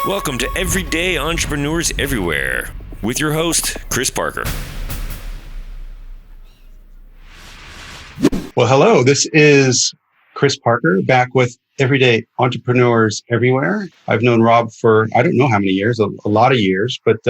Welcome to Everyday Entrepreneurs Everywhere with your host, Chris Parker. Well, hello, this is Chris Parker back with Everyday Entrepreneurs Everywhere. I've known Rob for, I don't know how many years, a lot of years, but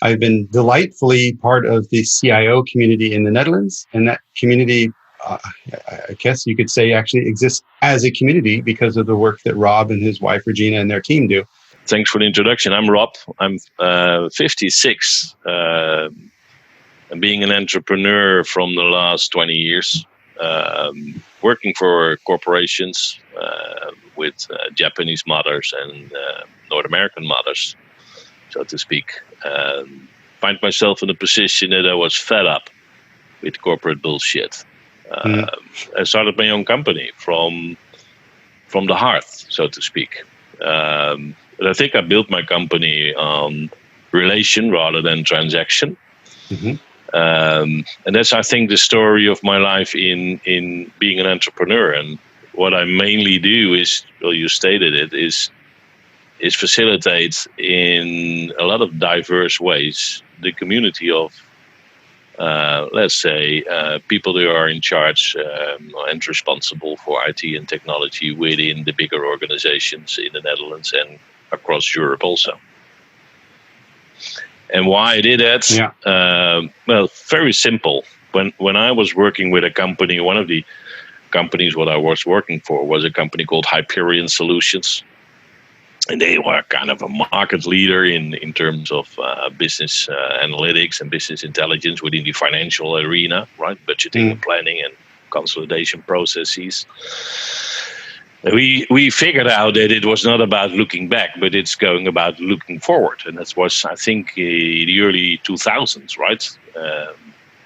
I've been delightfully part of the CIO community in the Netherlands. And that community, I guess you could say, actually exists as a community because of the work that Rob and his wife, Regina, and their team do. Thanks for the introduction. I'm Rob. I'm 56. I'm being an entrepreneur from the last 20 years, working for corporations with Japanese mothers and North American mothers, so to speak. Find myself in a position that I was fed up with corporate bullshit. I started my own company from the heart, so to speak. But I think I built my company on relation rather than transaction. Mm-hmm. And that's, I think, the story of my life in being an entrepreneur. And what I mainly do is, well, you stated it, is facilitate in a lot of diverse ways the community of, let's say, people who are in charge and responsible for IT and technology within the bigger organizations in the Netherlands and across Europe also. And why I did that? Yeah. Well, very simple. When I was working with a company, one of the companies what I was working for was a company called Hyperion Solutions. And they were kind of a market leader in terms of business analytics and business intelligence within the financial arena, right? Budgeting and planning and consolidation processes. We figured out that it was not about looking back, but it's going about looking forward. And that was, I think, the early 2000s, right?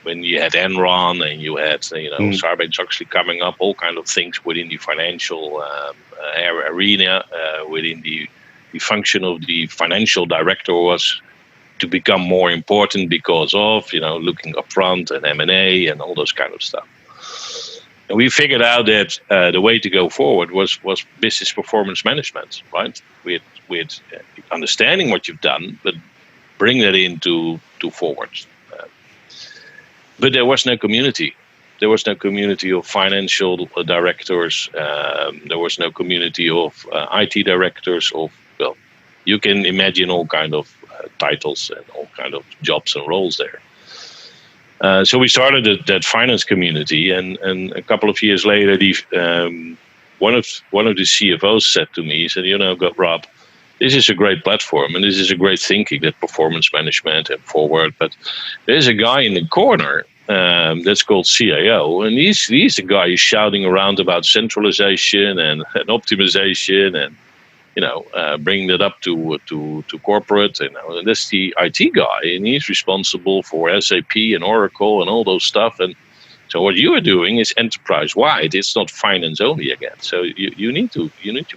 When you had Enron and you had, Sarbanes-Oxley coming up, all kind of things within the financial arena, within the function of the financial director was to become more important because of, looking upfront and M&A and all those kind of stuff. And we figured out that the way to go forward was business performance management, right? With understanding what you've done, but bring that into forward. But there was no community. There was no community of financial directors. There was no community of IT directors. You can imagine all kind of titles and all kind of jobs and roles there. So we started that finance community, and a couple of years later, one of the CFOs said to me, he said, Rob, this is a great platform and this is a great thinking, that performance management and forward. But there's a guy in the corner that's called CIO, and he's the guy who's shouting around about centralization and optimization and bringing that up to corporate, and that's the IT guy, and he's responsible for SAP and Oracle and all those stuff. And so what you are doing is enterprise wide. It's not finance only again. So you need to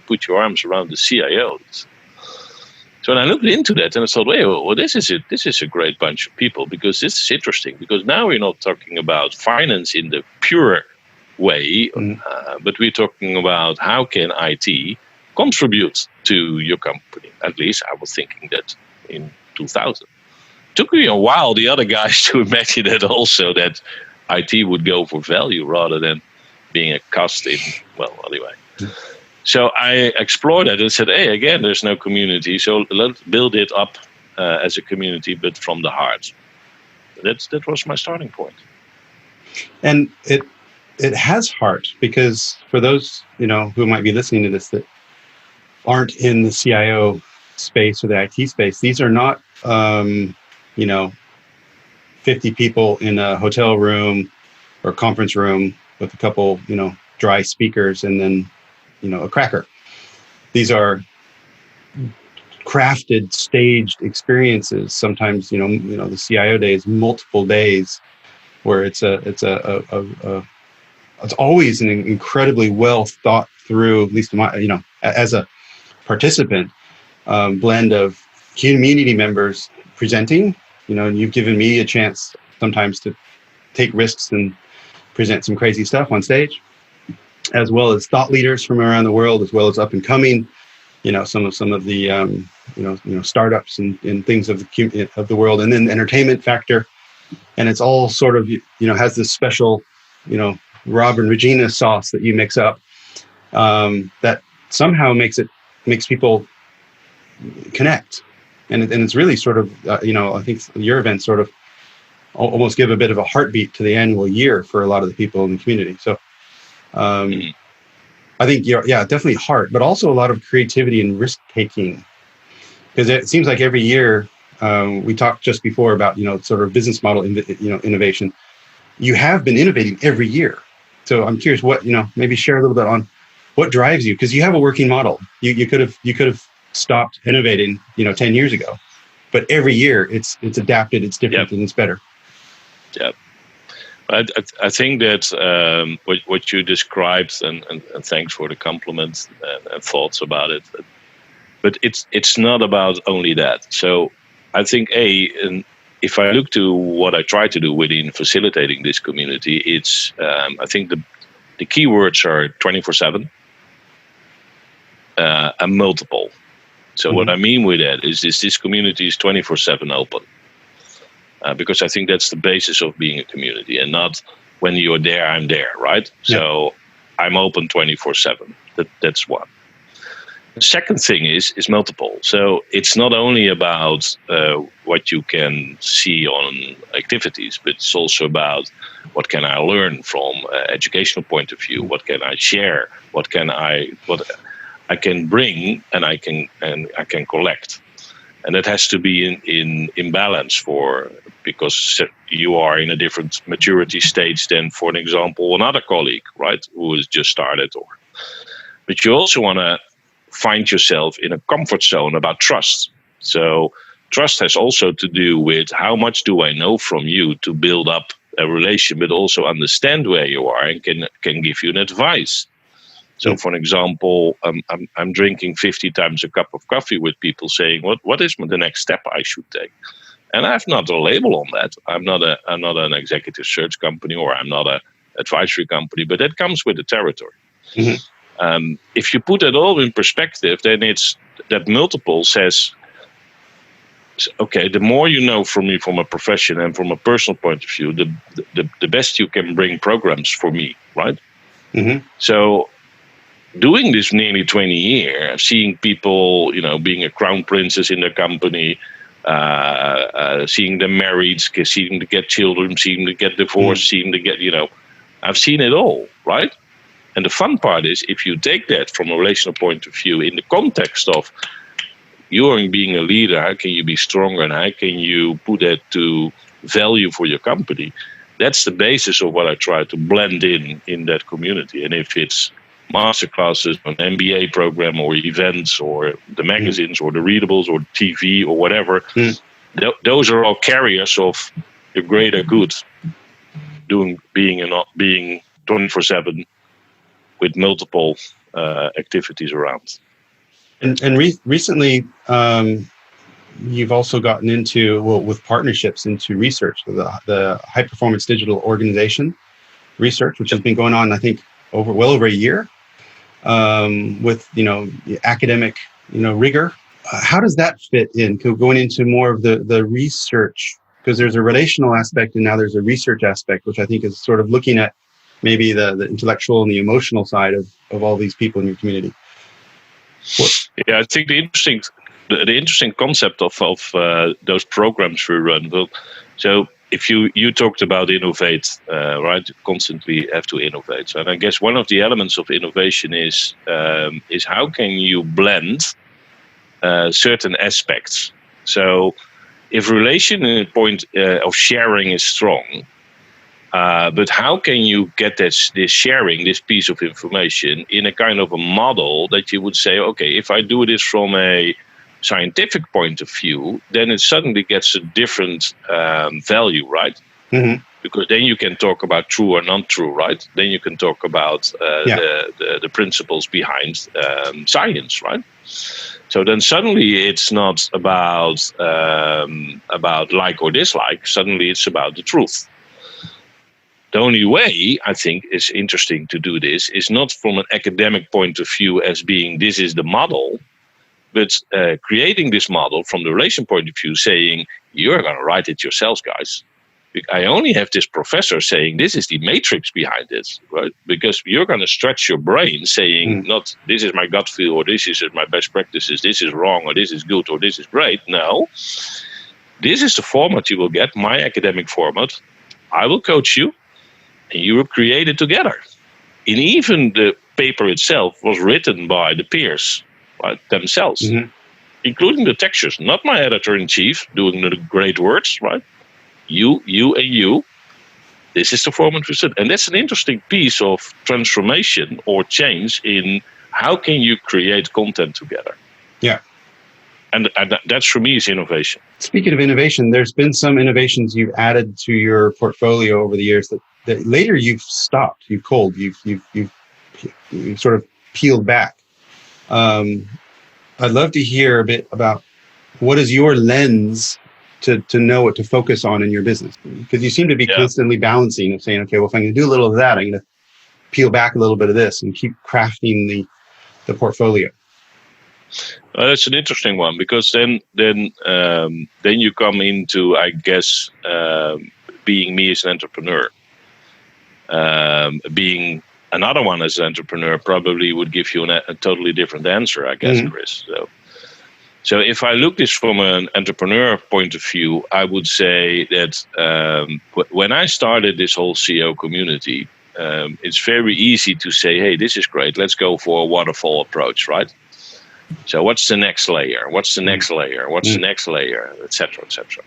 put your arms around the CIOs. So I looked into that and I thought, well, this is a great bunch of people, because this is interesting, because now we're not talking about finance in the pure way, but we're talking about how can IT contribute to your company. At least I was thinking that in 2000. Took me a while, the other guys, to imagine that also, that IT would go for value rather than being a cost in, anyway. So I explored that and said, hey, again, there's no community, so let's build it up as a community, but from the heart. That was my starting point. And it has heart, because for those, who might be listening to this that aren't in the CIO space or the IT space, these are not, 50 people in a hotel room or conference room with a couple, dry speakers and then, a cracker. These are crafted, staged experiences. Sometimes, the CIO day is multiple days, where it's always an incredibly well thought through, at least as a participant, blend of community members presenting, and you've given me a chance sometimes to take risks and present some crazy stuff on stage, as well as thought leaders from around the world, as well as up and coming some of the startups and things of the world, and then the entertainment factor, and it's all sort of has this special Rob and Regina sauce that you mix up, that somehow makes people connect, and it's really sort of I think your events sort of almost give a bit of a heartbeat to the annual year for a lot of the people in the community. So I think definitely heart, but also a lot of creativity and risk taking, because it seems like every year, we talked just before about sort of business model innovation. You have been innovating every year, so I'm curious what maybe share a little bit on what drives you, because you have a working model. You could have stopped innovating 10 years ago, but every year it's adapted, it's different, and it's better. Yeah, I think that what you described, and thanks for the compliment and thoughts about it, but it's not about only that. So I think if I look to what I try to do within facilitating this community, it's I think the key words are 24/7 and multiple. So what I mean with that is this community is 24/7 open. Because I think that's the basis of being a community, and not when you're there, I'm there, right? Yeah. So I'm open 24/7. That's one. The second thing is multiple. So it's not only about what you can see on activities, but it's also about what can I learn from educational point of view. What can I share? What I can bring, and I can collect. And that has to be in balance because you are in a different maturity stage than, for an example, another colleague, right, who has just started. But you also want to find yourself in a comfort zone about trust. So trust has also to do with how much do I know from you to build up a relation, but also understand where you are and can give you an advice. So, for example, I'm drinking 50 times a cup of coffee with people saying, what is the next step I should take? And I have not a label on that. I'm not an executive search company, or I'm not an advisory company, but that comes with the territory. Mm-hmm. If you put it all in perspective, then it's that multiple says, okay, the more you know from me from a profession and from a personal point of view, the best you can bring programs for me, right? Mm-hmm. So doing this nearly 20 years, seeing people, being a crown princess in their company, seeing them married, seeing them to get children, seeing them to get divorced, seeing them to get, I've seen it all, right? And the fun part is, if you take that from a relational point of view in the context of you being a leader, how can you be stronger and how can you put that to value for your company? That's the basis of what I try to blend in that community. And if it's masterclasses, an MBA program, or events, or the magazines, or the readables, or TV, or whatever, those are all carriers of the greater good. Being 24/7 with multiple activities around. And recently, you've also gotten into with partnerships into research, the high performance digital organization research, which has been going on, I think, well over a year. With academic rigor. How does that fit in? Going into more of the research, because there's a relational aspect and now there's a research aspect, which I think is sort of looking at maybe the intellectual and the emotional side of all these people in your community. Yeah, I think the interesting concept of those programs we run. So if you talked about innovate, right? You constantly have to innovate. And I guess one of the elements of innovation is how can you blend certain aspects. So if relation point of sharing is strong, but how can you get this sharing, this piece of information, in a kind of a model that you would say, okay, if I do this from a scientific point of view, then it suddenly gets a different value, right? Mm-hmm. Because then you can talk about true or not true, right? Then you can talk about the principles behind science, right? So then suddenly it's not about like or dislike. Suddenly it's about the truth. The only way I think is interesting to do this is not from an academic point of view as being this is the model, but creating this model from the relation point of view, saying, you're going to write it yourselves, guys. I only have this professor saying this is the matrix behind it, right? Because you're going to stretch your brain saying not this is my gut feel or this is my best practices, this is wrong or this is good or this is great. No, this is the format you will get, my academic format. I will coach you and you will create it together. And even the paper itself was written by the peers, right, themselves, including the textures, not my editor-in-chief doing the great words, right? You, and you. This is the format we said. And that's an interesting piece of transformation or change in how can you create content together. Yeah. And that's for me is innovation. Speaking of innovation, there's been some innovations you've added to your portfolio over the years that later you've stopped, you've culled, you've sort of peeled back. I'd love to hear a bit about what is your lens to know what to focus on in your business, because you seem to be constantly balancing and saying, okay, well, if I'm going to do a little of that, I'm going to peel back a little bit of this and keep crafting the portfolio. That's an interesting one, because then you come into, I guess, being me as an entrepreneur. Being another one as an entrepreneur probably would give you a totally different answer, I guess, Chris. So if I look this from an entrepreneur point of view, I would say that when I started this whole CEO community, it's very easy to say, hey, this is great. Let's go for a waterfall approach, right? So what's the next layer? What's the next layer? What's the next layer? Et cetera, et cetera.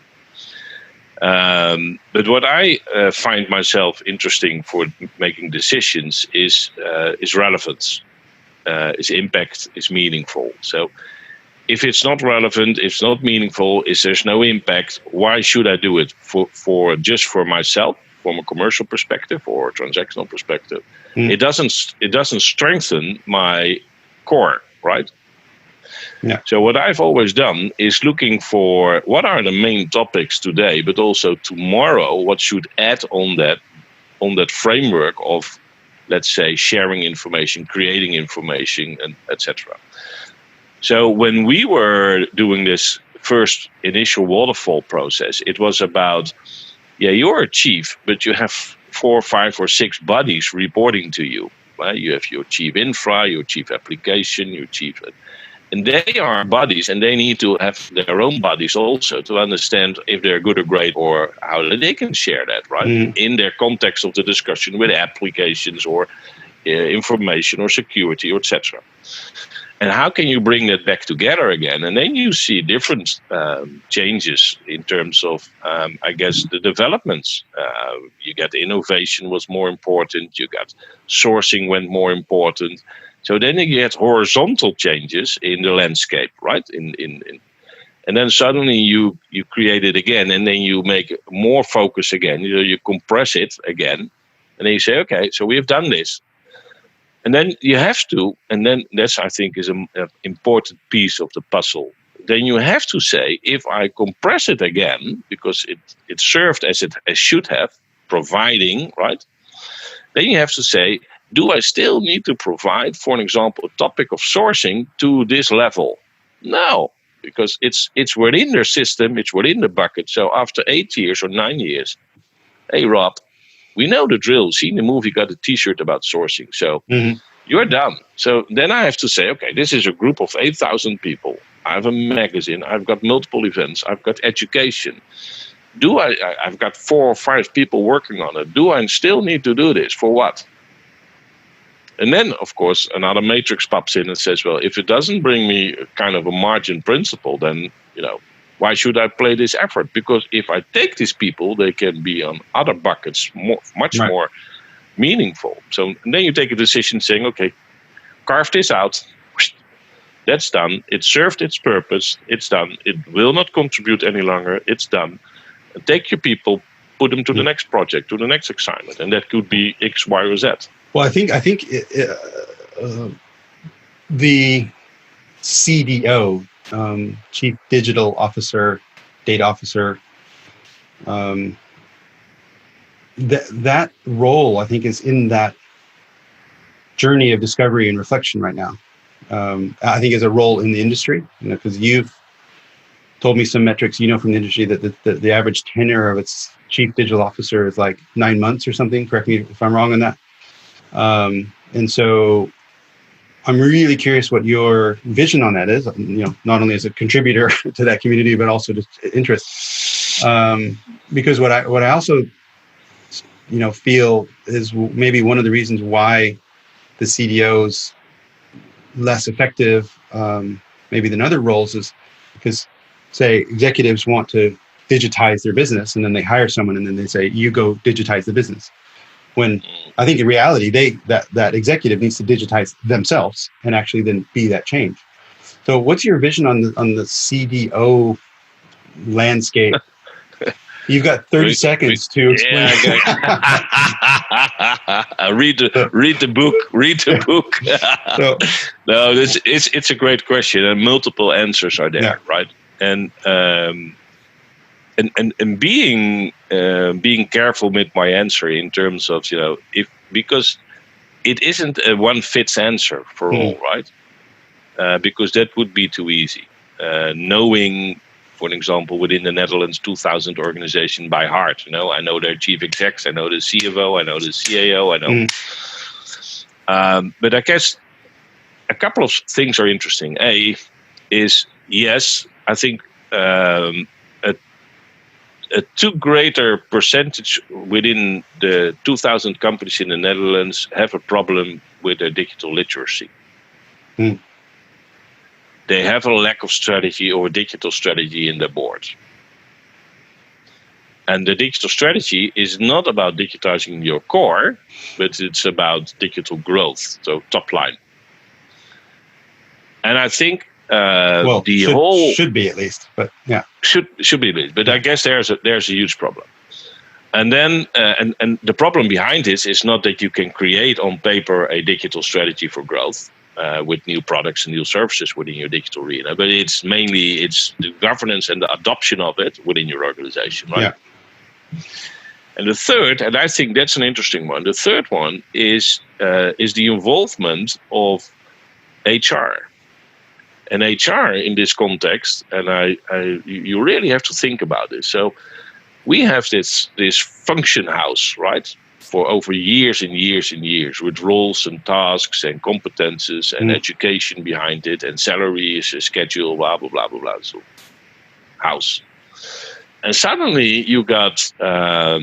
But what I find myself interesting for making decisions is relevance, is impact, is meaningful. So if it's not relevant, if it's not meaningful, if there's no impact, why should I do it for just for myself, from a commercial perspective or a transactional perspective? It doesn't strengthen my core, right? Yeah. So what I've always done is looking for what are the main topics today, but also tomorrow, what should add on that framework of, let's say, sharing information, creating information, and etc. So when we were doing this first initial waterfall process, it was about, you're a chief, but you have 4, 5, or 6 buddies reporting to you. Right? You have your chief infra, your chief application, your chief... And they are buddies, and they need to have their own buddies also to understand if they're good or great, or how they can share that, right? In their context of the discussion with applications or information or security, or etc. And how can you bring that back together again? And then you see different changes in terms of, I guess, the developments. You got innovation was more important. You got sourcing went more important. So then you get horizontal changes in the landscape, right? And then suddenly you create it again, and then you make more focus again. You compress it again, and then you say, okay, so we have done this. And then you have to, and then that's, I think, is an important piece of the puzzle. Then you have to say, if I compress it again, because it served as it should have, providing, right? Then you have to say, do I still need to provide, for an example, a topic of sourcing to this level? No, because it's within their system, it's within the bucket. So after 8 years or 9 years, hey, Rob, we know the drill. See, in the movie got a T-shirt about sourcing. So you're done. So then I have to say, okay, this is a group of 8,000 people. I have a magazine. I've got multiple events. I've got education. I've got 4 or 5 people working on it. Do I still need to do this? For what? And then, of course, another matrix pops in and says, well, if it doesn't bring me kind of a margin principle, then, why should I play this effort? Because if I take these people, they can be on other buckets much more meaningful. So then you take a decision saying, okay, carve this out. That's done. It served its purpose. It's done. It will not contribute any longer. It's done. And take your people, put them to the next project, to the next assignment. And that could be X, Y, or Z. Well, I think the CDO, Chief Digital Officer, Data Officer, that role, I think, is in that journey of discovery and reflection right now. I think as a role in the industry, because you've told me some metrics, from the industry that the average tenure of its chief digital officer is like 9 months or something. Correct me if I'm wrong on that. And so I'm really curious what your vision on that is, not only as a contributor to that community, but also just interest. Because what I also, feel is maybe one of the reasons why the CDO's less effective, maybe than other roles, is because, say, executives want to digitize their business, and then they hire someone, and then they say, "You go digitize the business." When I think in reality, that executive needs to digitize themselves and actually then be that change. So, what's your vision on the CDO landscape? You've got 30 seconds to explain. Read the book. Read the book. No, it's a great question, and multiple answers are there, right? And being careful with my answer in terms of because it isn't a one fits answer for all, right? Because that would be too easy. Knowing, for example, within the Netherlands, 2,000 organization by heart. I know their chief execs, I know the CFO, I know the CAO, I know. But I guess a couple of things are interesting. A is, yes, I think a too greater percentage within the 2,000 companies in the Netherlands have a problem with their digital literacy. They have a lack of strategy or digital strategy in their boards. And the digital strategy is not about digitizing your core, but it's about digital growth, so top line. And I think should be at least, but yeah, should be at least. But I guess there's a huge problem. And then and the problem behind this is not that you can create on paper a digital strategy for growth with new products and new services within your digital arena, but it's the governance and the adoption of it within your organization, right? Yeah. And the third, and I think that's an interesting one. The third one is the involvement of HR. And HR in this context, and you really have to think about this. So we have this function house, right, for over years and years and years, with roles and tasks and competences and education behind it, and salaries, schedule, blah blah blah blah blah. So house, and suddenly you got a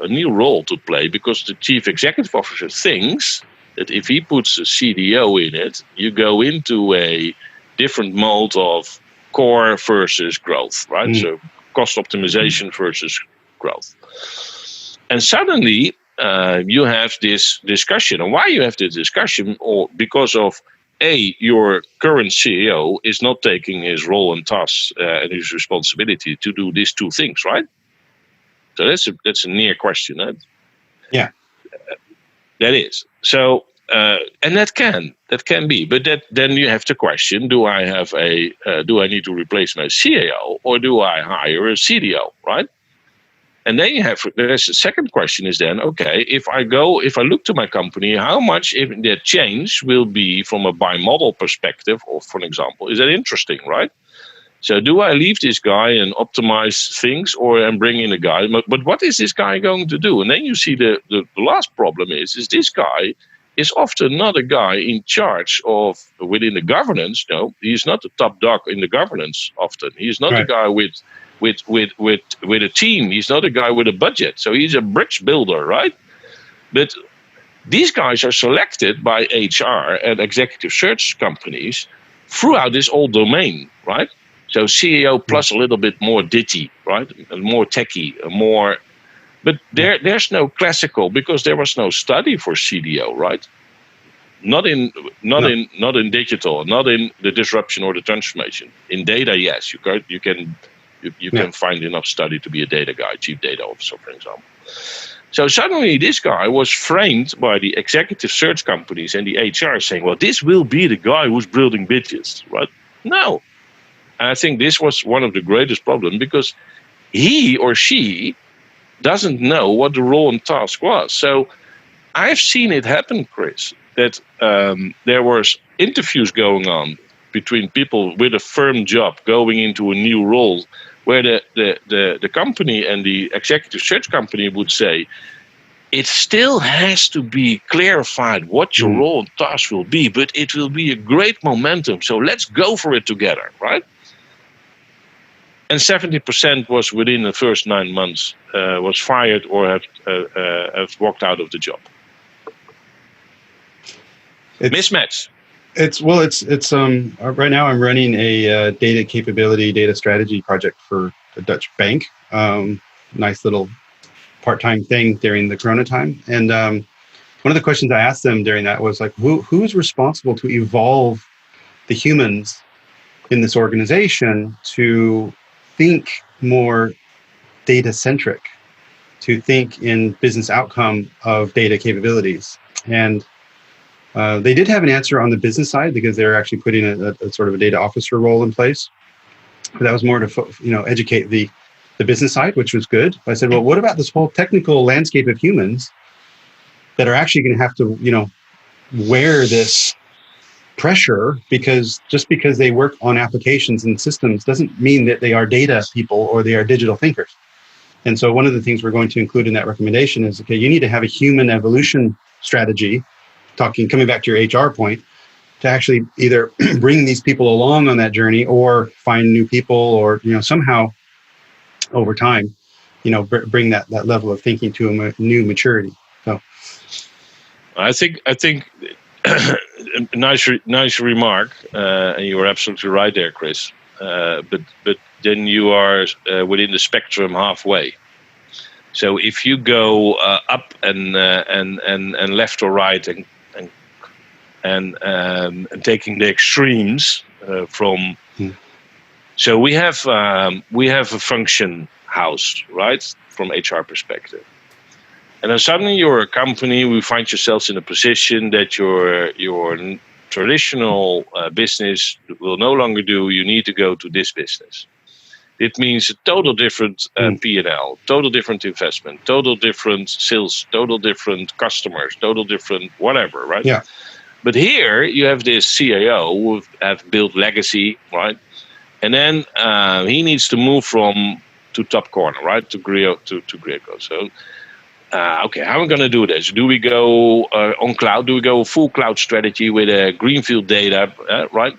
new role to play, because the chief executive officer thinks that if he puts a CDO in it, you go into a different mode of core versus growth, right? So cost optimization versus growth. And suddenly you have this discussion. And why you have this discussion? Or because of, your current CEO is not taking his role and tasks and his responsibility to do these two things, right? So that's a near question, right? Yeah. That is. So, and that can be, but then you have to question: do I need to replace my CAO, or do I hire a CDO, right? And then there's a second question is then, okay, if I look to my company, how much if that change will be from a by model perspective, or for an example, is that interesting, right? So do I leave this guy and optimize things, or and bring in a guy? But what is this guy going to do? And then you see the last problem is this guy is often not a guy in charge of within the governance. No, he's not the top dog in the governance often. He's not a guy with a team. He's not a guy with a budget. So he's a bridge builder, right? But these guys are selected by HR and executive search companies throughout this whole domain, right? So CEO plus a little bit more digi, right? And more techie, more. But there's no classical, because there was no study for CDO, right? Not in digital, not in the disruption or the transformation. In data, yes, you can find enough study to be a data guy, chief data officer, for example. So suddenly this guy was framed by the executive search companies and the HR saying, well, this will be the guy who's building widgets, right? No. And I think this was one of the greatest problems, because he or she doesn't know what the role and task was. So I've seen it happen, Chris, that there was interviews going on between people with a firm job going into a new role, where the company and the executive search company would say, it still has to be clarified what your role and task will be, but it will be a great momentum. So let's go for it together, right? And 70% was within the first 9 months was fired or have walked out of the job. Mismatch. It's right now I'm running a data capability, data strategy project for a Dutch bank. Nice little part-time thing during the Corona time. And one of the questions I asked them during that was like, who's responsible to evolve the humans in this organization to think more data-centric, to think in business outcome of data capabilities? And they did have an answer on the business side because they're actually putting a sort of a data officer role in place. But that was more to educate the business side, which was good. But I said, well, what about this whole technical landscape of humans that are actually going to have to, wear this pressure, because just because they work on applications and systems doesn't mean that they are data people or they are digital thinkers. And so one of the things we're going to include in that recommendation is, okay, you need to have a human evolution strategy, coming back to your HR point, to actually either bring these people along on that journey or find new people or, somehow over time, bring that level of thinking to a new maturity. So I think nice remark, and you are absolutely right there, Chris. But then you are within the spectrum halfway. So if you go up and left or right and taking the extremes from. So we have a function house, right, from HR perspective, and then suddenly you're a company. We find yourselves in a position that your traditional business will no longer do. You need to go to this business. It means a total different P&L, total different investment, total different sales, total different customers, total different whatever, right? Yeah. But here you have this CIO who have built legacy, right? And then he needs to move to top corner, right? To Greco. So, okay, how are we going to do this? Do we go on cloud? Do we go full cloud strategy with a greenfield data, right?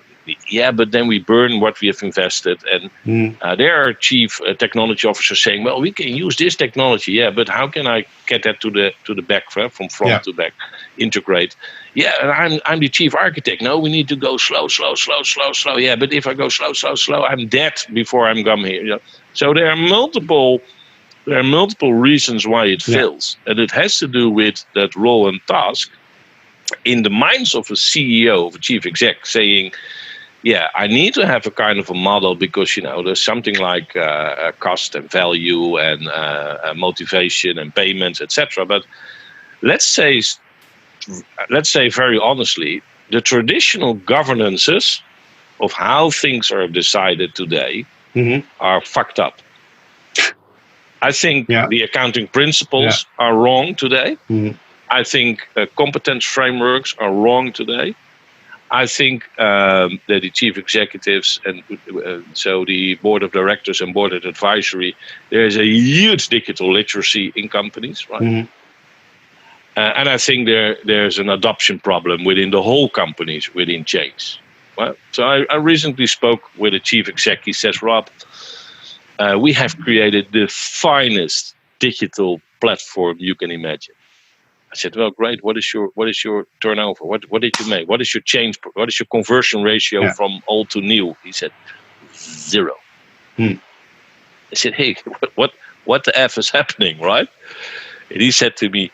Yeah, but then we burn what we have invested. And their chief technology officer saying, well, we can use this technology. Yeah, but how can I get that to the back, from front to back, integrate? Yeah, and I'm the chief architect. No, we need to go slow. Yeah, but if I go slow, I'm dead before I'm come here. So there are multiple reasons why it fails, and it has to do with that role and task in the minds of a CEO, of a chief exec, saying, yeah, I need to have a kind of a model because there's something like cost and value and motivation and payments, etc. But let's say very honestly, the traditional governances of how things are decided today are fucked up. I think the accounting principles are wrong today. I think competence frameworks are wrong today. I think that the chief executives and so the board of directors and board of advisory, there is a huge digital literacy in companies, right? And I think there's an adoption problem within the whole companies within change. Well, so I recently spoke with a chief exec. He says, Rob, we have created the finest digital platform you can imagine. I said, well, great. What is your turnover? What did you make? What is your change? What is your conversion ratio from old to new? He said, 0. I said, hey, what the F is happening, right? And he said to me,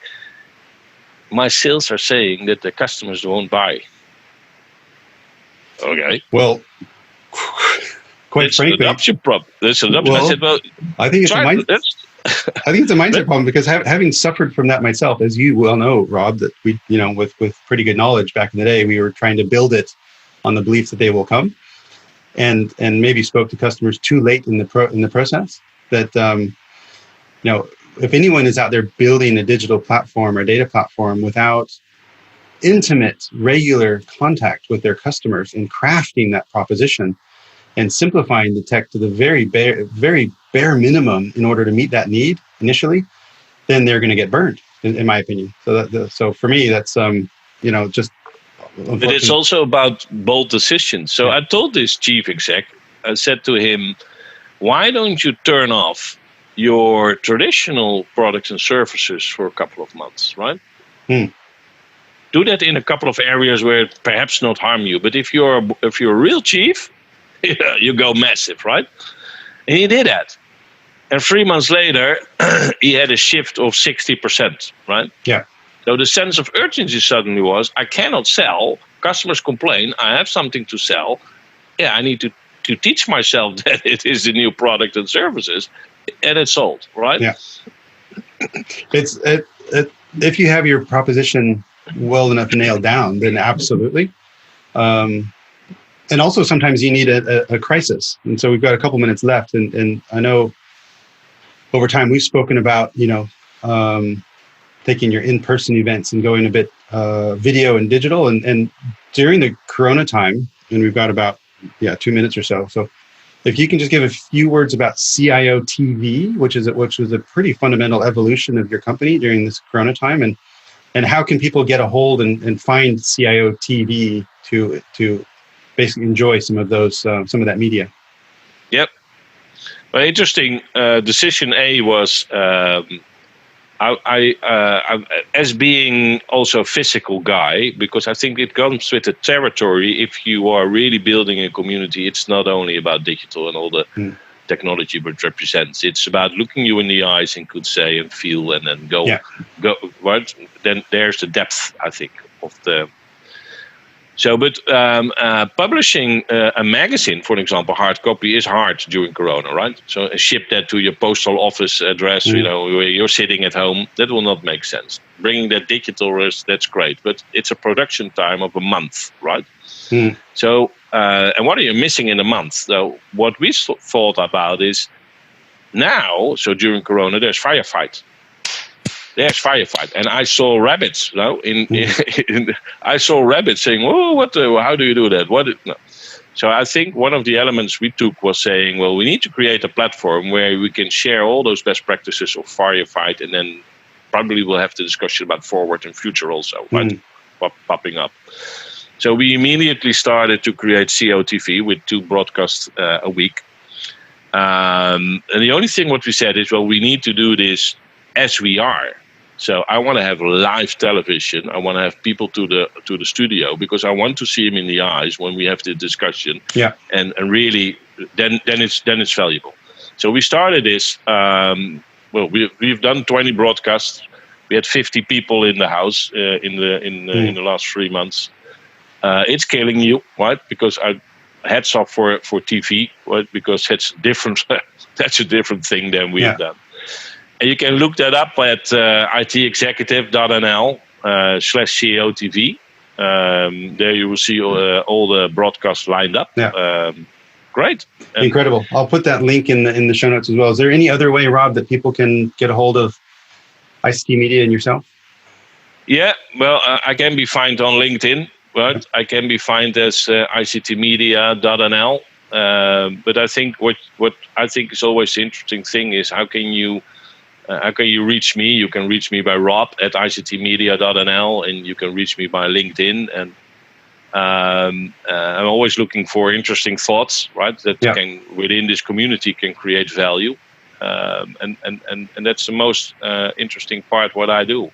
my sales are saying that the customers won't buy. Okay. Well, quite frankly, an adoption problem. There's an adoption. Well, I said, well, I think it's a mindset problem because having suffered from that myself, as you well know, Rob, that we, with pretty good knowledge back in the day, we were trying to build it on the belief that they will come, and maybe spoke to customers too late in the process. That if anyone is out there building a digital platform or data platform without intimate, regular contact with their customers and crafting that proposition and simplifying the tech to the very bare minimum in order to meet that need initially, then they're going to get burned, in my opinion. So for me, that's just. But it's also about bold decisions. So I told this chief exec, I said to him, why don't you turn off your traditional products and services for a couple of months, right? Do that in a couple of areas where it perhaps not harm you. But if you're a real chief, you go massive, right? And he did that. And 3 months later, he had a shift of 60%, right? Yeah. So the sense of urgency suddenly was, I cannot sell. Customers complain. I have something to sell. Yeah, I need to teach myself that it is the new product and services, and it's sold, right? Yeah. If you have your proposition well enough nailed down, then absolutely. And also sometimes you need a crisis. And so we've got a couple minutes left, and I know over time we've spoken about taking your in-person events and going a bit video and digital, and during the Corona time, and we've got about 2 minutes or so. So if you can just give a few words about CIO TV, which was a pretty fundamental evolution of your company during this Corona time, and how can people get a hold and find CIO TV to basically enjoy some of that media? Yep. Well, interesting. Decision A was I as being also a physical guy, because I think it comes with the territory. If you are really building a community, it's not only about digital and all the technology it represents. It's about looking you in the eyes and could say and feel and then go right. Then there's the depth, I think, of the. So, but publishing a magazine, for example, hard copy, is hard during Corona, right? So ship that to your postal office address, where you're sitting at home. That will not make sense. Bringing that digital, that's great, but it's a production time of a month, right? So, and what are you missing in a month? So, what we thought about is now. So during Corona, there's firefight. And I saw rabbits. I saw rabbits saying, "Oh, how do you do that?" No. So I think one of the elements we took was saying, well, we need to create a platform where we can share all those best practices of firefight, and then probably we'll have the discussion about forward and future also, right? Popping up. So we immediately started to create COTV with 2 broadcasts a week. And the only thing what we said is, well, we need to do this as we are. So I want to have live television. I want to have people to the studio, because I want to see them in the eyes when we have the discussion. Yeah. And really, then it's valuable. So we started this. We've done 20 broadcasts. We had 50 people in the house in the last 3 months. It's killing you, right? Because hats off for TV, right? Because it's different. That's a different thing than we have done. And you can look that up at itexecutive.nl/COTV. There you will see all the broadcasts lined up. Yeah. Great. Incredible. I'll put that link in the show notes as well. Is there any other way, Rob, that people can get a hold of ICT Media and yourself? Yeah, well, I can be found on LinkedIn, right? I can be found as ictmedia.nl. But I think what I think is always the interesting thing is how can you reach me? You can reach me by Rob at ictmedia.nl, and you can reach me by LinkedIn. And I'm always looking for interesting thoughts, right? That can within this community can create value. And that's the most interesting part. What I do.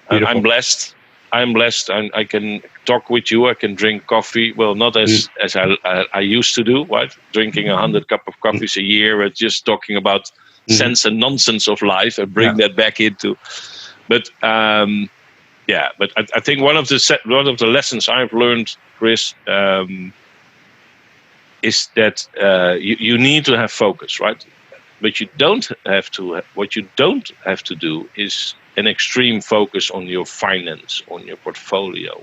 I'm blessed. I can talk with you. I can drink coffee. Well, not as I used to do, right? Drinking 100 cups of coffees a year, just talking about sense and nonsense of life, and bring that back into. But but I think one of the lessons I've learned, Chris, is that you need to have focus, right? But you don't have to. What you don't have to do is an extreme focus on your finance, on your portfolio.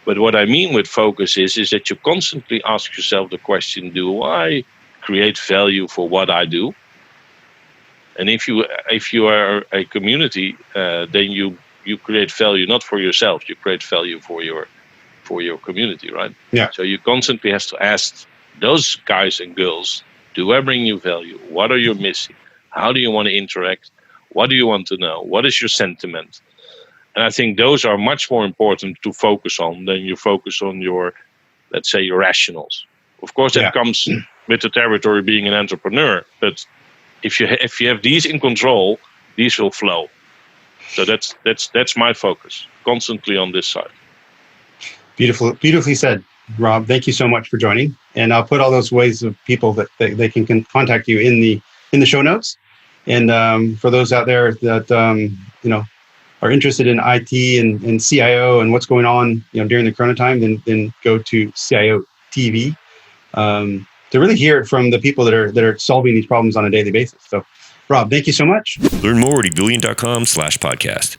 But what I mean with focus is that you constantly ask yourself the question: do I create value for what I do? And if you are a community, then you you create value not for yourself, you create value for your community, right? Yeah. So you constantly have to ask those guys and girls, do I bring you value? What are you missing? How do you want to interact? What do you want to know? What is your sentiment? And I think those are much more important to focus on than you focus on your, let's say, your rationals. Of course, that comes with the territory being an entrepreneur. But if you have these in control, these will flow. So that's my focus, constantly on this side. Beautifully said, Rob. Thank you so much for joining. And I'll put all those ways of people that they can contact you in the show notes. And for those out there that are interested in IT and CIO and what's going on during the Corona time, then go to CIO TV to really hear it from the people that are solving these problems on a daily basis. So, Rob, thank you so much. Learn more at ebullient.com/podcast.